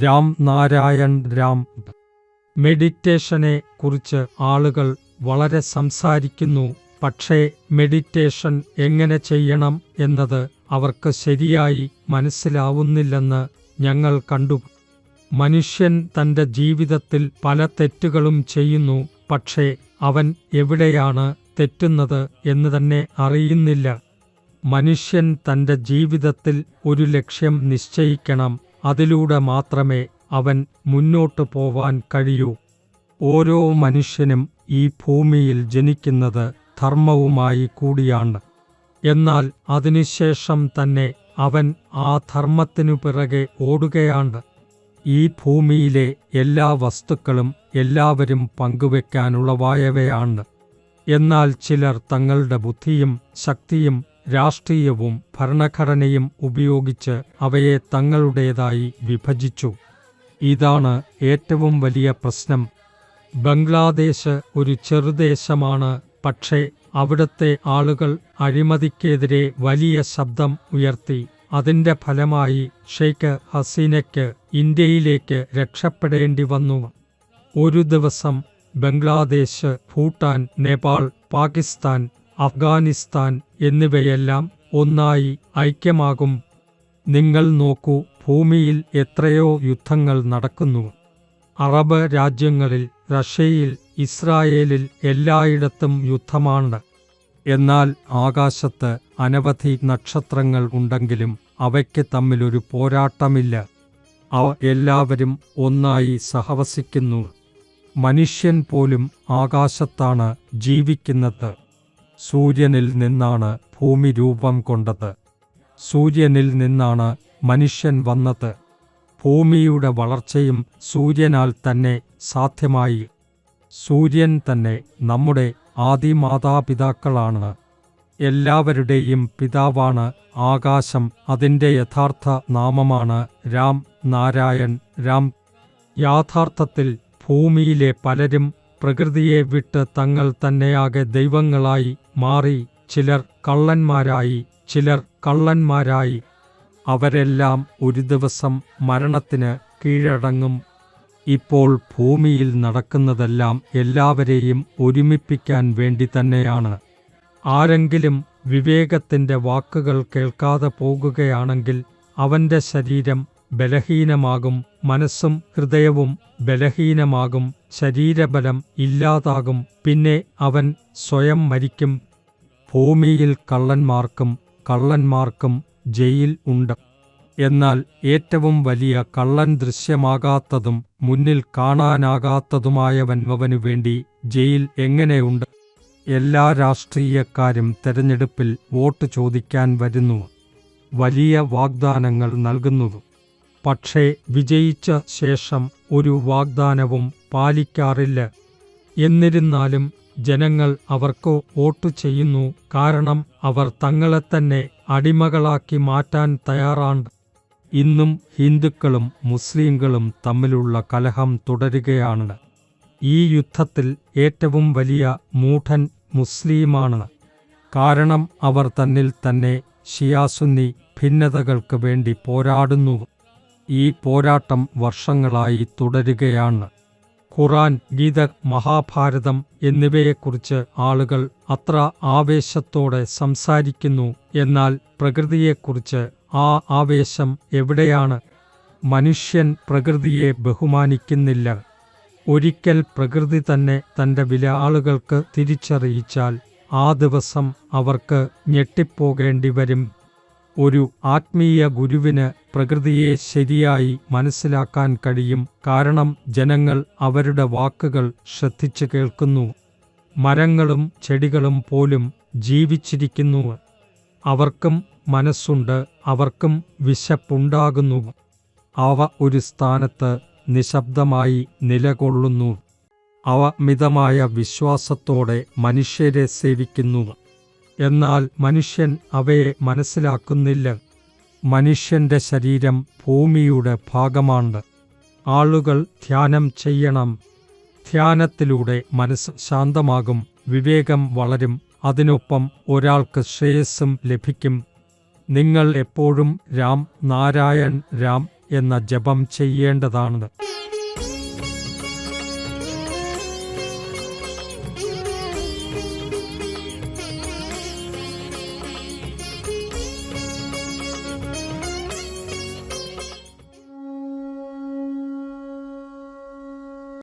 രാം നാരായൺ രാം. മെഡിറ്റേഷനെ കുറിച്ച് ആളുകൾ വളരെ സംസാരിക്കുന്നു, പക്ഷേ മെഡിറ്റേഷൻ എങ്ങനെ ചെയ്യണം എന്നത് അവർക്ക് ശരിയായി മനസ്സിലാവുന്നില്ലെന്ന് ഞങ്ങൾ കണ്ടു. മനുഷ്യൻ തൻ്റെ ജീവിതത്തിൽ പല തെറ്റുകളും ചെയ്യുന്നു, പക്ഷേ അവൻ എവിടെയാണ് തെറ്റുന്നത് എന്ന് തന്നെ അറിയുന്നില്ല. മനുഷ്യൻ തൻ്റെ ജീവിതത്തിൽ ഒരു ലക്ഷ്യം നിശ്ചയിക്കണം, അതിലൂടെ മാത്രമേ അവൻ മുന്നോട്ട് പോവാൻ കഴിയൂ. ഓരോ മനുഷ്യനും ഈ ഭൂമിയിൽ ജനിക്കുന്നത് ധർമ്മവുമായി കൂടിയാണ്. എന്നാൽ അതിനുശേഷം തന്നെ അവൻ ആ ധർമ്മത്തിനു പിറകെ ഓടുകയാണ്. ഈ ഭൂമിയിലെ എല്ലാ വസ്തുക്കളും എല്ലാവരും പങ്കുവെക്കാനുള്ളവായവയാണ്. എന്നാൽ ചിലർ തങ്ങളുടെ ബുദ്ധിയും ശക്തിയും രാഷ്ട്രീയവും ഭരണഘടനയും ഉപയോഗിച്ച് അവയെ തങ്ങളുടേതായി വിഭജിച്ചു. ഇതാണ് ഏറ്റവും വലിയ പ്രശ്നം. ബംഗ്ലാദേശ് ഒരു ചെറുദേശമാണ്, പക്ഷേ അവിടുത്തെ ആളുകൾ അഴിമതിക്കെതിരെ വലിയ ശബ്ദം ഉയർത്തി. അതിൻ്റെ ഫലമായി ഷെയ്ഖ് ഹസീനയ്ക്ക് ഇന്ത്യയിലേക്ക് രക്ഷപ്പെടേണ്ടി വന്നു. ഒരു ദിവസം ബംഗ്ലാദേശ്, ഭൂട്ടാൻ, നേപ്പാൾ, പാകിസ്ഥാൻ, അഫ്ഗാനിസ്ഥാൻ എന്നിവയെല്ലാം ഒന്നായി ഐക്യമാകും. നിങ്ങൾ നോക്കൂ, ഭൂമിയിൽ എത്രയോ യുദ്ധങ്ങൾ നടക്കുന്നു. അറബ് രാജ്യങ്ങളിൽ, റഷ്യയിൽ, ഇസ്രായേലിൽ എല്ലായിടത്തും യുദ്ധമാണ്. എന്നാൽ ആകാശത്ത് അനവധി നക്ഷത്രങ്ങൾ ഉണ്ടെങ്കിലും അവയ്ക്ക് തമ്മിലൊരു പോരാട്ടമില്ല. അവ എല്ലാവരും ഒന്നായി സഹവസിക്കുന്നു. മനുഷ്യൻ പോലും ആകാശത്താണ് ജീവിക്കുന്നത്. സൂര്യനിൽ നിന്നാണ് ഭൂമി രൂപം കൊണ്ടത്. സൂര്യനിൽ നിന്നാണ് മനുഷ്യൻ വന്നത്. ഭൂമിയുടെ വളർച്ചയും സൂര്യനാൽ തന്നെ സാധ്യമായി. സൂര്യൻ തന്നെ നമ്മുടെ ആദിമാതാപിതാക്കളാണ്. എല്ലാവരുടെയും പിതാവാണ് ആകാശം. അതിൻ്റെ യഥാർത്ഥ നാമമാണ് രാം നാരായൺ രാം. യാഥാർത്ഥത്തിൽ ഭൂമിയിലെ പലരും പ്രകൃതിയെ വിട്ട് തങ്ങൾ തന്നെയാകെ ദൈവങ്ങളായി മാറി. ചിലർ കള്ളന്മാരായി. അവരെല്ലാം ഒരു ദിവസം മരണത്തിന് കീഴടങ്ങും. ഇപ്പോൾ ഭൂമിയിൽ നടക്കുന്നതെല്ലാം എല്ലാവരെയും ഒരുമിപ്പിക്കാൻ വേണ്ടി തന്നെയാണ്. ആരെങ്കിലും വിവേകത്തിൻ്റെ വാക്കുകൾ കേൾക്കാതെ പോകുകയാണെങ്കിൽ അവൻ്റെ ശരീരം ബലഹീനമാകും, മനസ്സും ഹൃദയവും ബലഹീനമാകും, ശരീരബലം ഇല്ലാതാകും, പിന്നെ അവൻ സ്വയം മരിക്കും. ഭൂമിയിൽ കള്ളന്മാർക്കും ജയിൽ ഉണ്ട്. എന്നാൽ ഏറ്റവും വലിയ കള്ളൻ ദൃശ്യമാകാത്തതും മുന്നിൽ കാണാനാകാത്തതുമായവനു വേണ്ടി ജയിൽ എങ്ങനെയുണ്ട്? എല്ലാ രാഷ്ട്രീയക്കാരും തെരഞ്ഞെടുപ്പിൽ വോട്ട് ചോദിക്കാൻ വരുന്നു, വലിയ വാഗ്ദാനങ്ങൾ നൽകുന്നു. പക്ഷേ വിജയിച്ച ശേഷം ഒരു വാഗ്ദാനവും പാലിക്കാറില്ല. എന്നിരുന്നാലും ജനങ്ങൾ അവർക്ക് വോട്ട് ചെയ്യുന്നു, കാരണം അവർ തങ്ങളെത്തന്നെ അടിമകളാക്കി മാറ്റാൻ തയ്യാറാണ്. ഇന്നും ഹിന്ദുക്കളും മുസ്ലിങ്ങളും തമ്മിലുള്ള കലഹം തുടരുകയാണ്. ഈ യുദ്ധത്തിൽ ഏറ്റവും വലിയ മൂഢൻ മുസ്ലിമാണ്. കാരണം അവർ തന്നിൽ തന്നെ ഷിയാസുന്നി ഭിന്നതകൾക്ക് വേണ്ടി പോരാടുന്നു. ഈ പോരാട്ടം വർഷങ്ങളായി തുടരുകയാണ്. ഖുറാൻ, ഗീത, മഹാഭാരതം എന്നിവയെക്കുറിച്ച് ആളുകൾ അത്ര ആവേശത്തോടെ സംസാരിക്കുന്നു. എന്നാൽ പ്രകൃതിയെക്കുറിച്ച് ആ ആവേശം എവിടെയാണ്? മനുഷ്യൻ പ്രകൃതിയെ ബഹുമാനിക്കുന്നില്ല. ഒരിക്കൽ പ്രകൃതി തന്നെ തൻ്റെ വില ആളുകൾക്ക് തിരിച്ചറിയിച്ചാൽ ആ ദിവസം അവർക്ക് ഞെട്ടിപ്പോകേണ്ടി വരും. ഒരു ആത്മീയ ഗുരുവിന് പ്രകൃതിയെ ശരിയായി മനസ്സിലാക്കാൻ കഴിയും, കാരണം ജനങ്ങൾ അവരുടെ വാക്കുകൾ ശ്രദ്ധിച്ചു കേൾക്കുന്നു. മരങ്ങളും ചെടികളും പോലും ജീവിച്ചിരിക്കുന്നു. അവർക്കും മനസ്സുണ്ട്, അവർക്കും വിശപ്പുണ്ടാകുന്നു. അവ ഒരു സ്ഥാനത്ത് നിശബ്ദമായി നിലകൊള്ളുന്നു. അവ മിതമായ വിശ്വാസത്തോടെ മനുഷ്യരെ സേവിക്കുന്നു. എന്നാൽ മനുഷ്യൻ അവയെ മനസ്സിലാക്കുന്നില്ല. മനുഷ്യൻ്റെ ശരീരം ഭൂമിയുടെ ഭാഗമാണ്. ആളുകൾ ധ്യാനം ചെയ്യണം. ധ്യാനത്തിലൂടെ മനസ്സ് ശാന്തമാകും, വിവേകം വളരും, അതിനൊപ്പം ഒരാൾക്ക് ശ്രേയസ്സും ലഭിക്കും. നിങ്ങൾ എപ്പോഴും രാം നാരായൺ രാം എന്ന ജപം ചെയ്യേണ്ടതാണ്.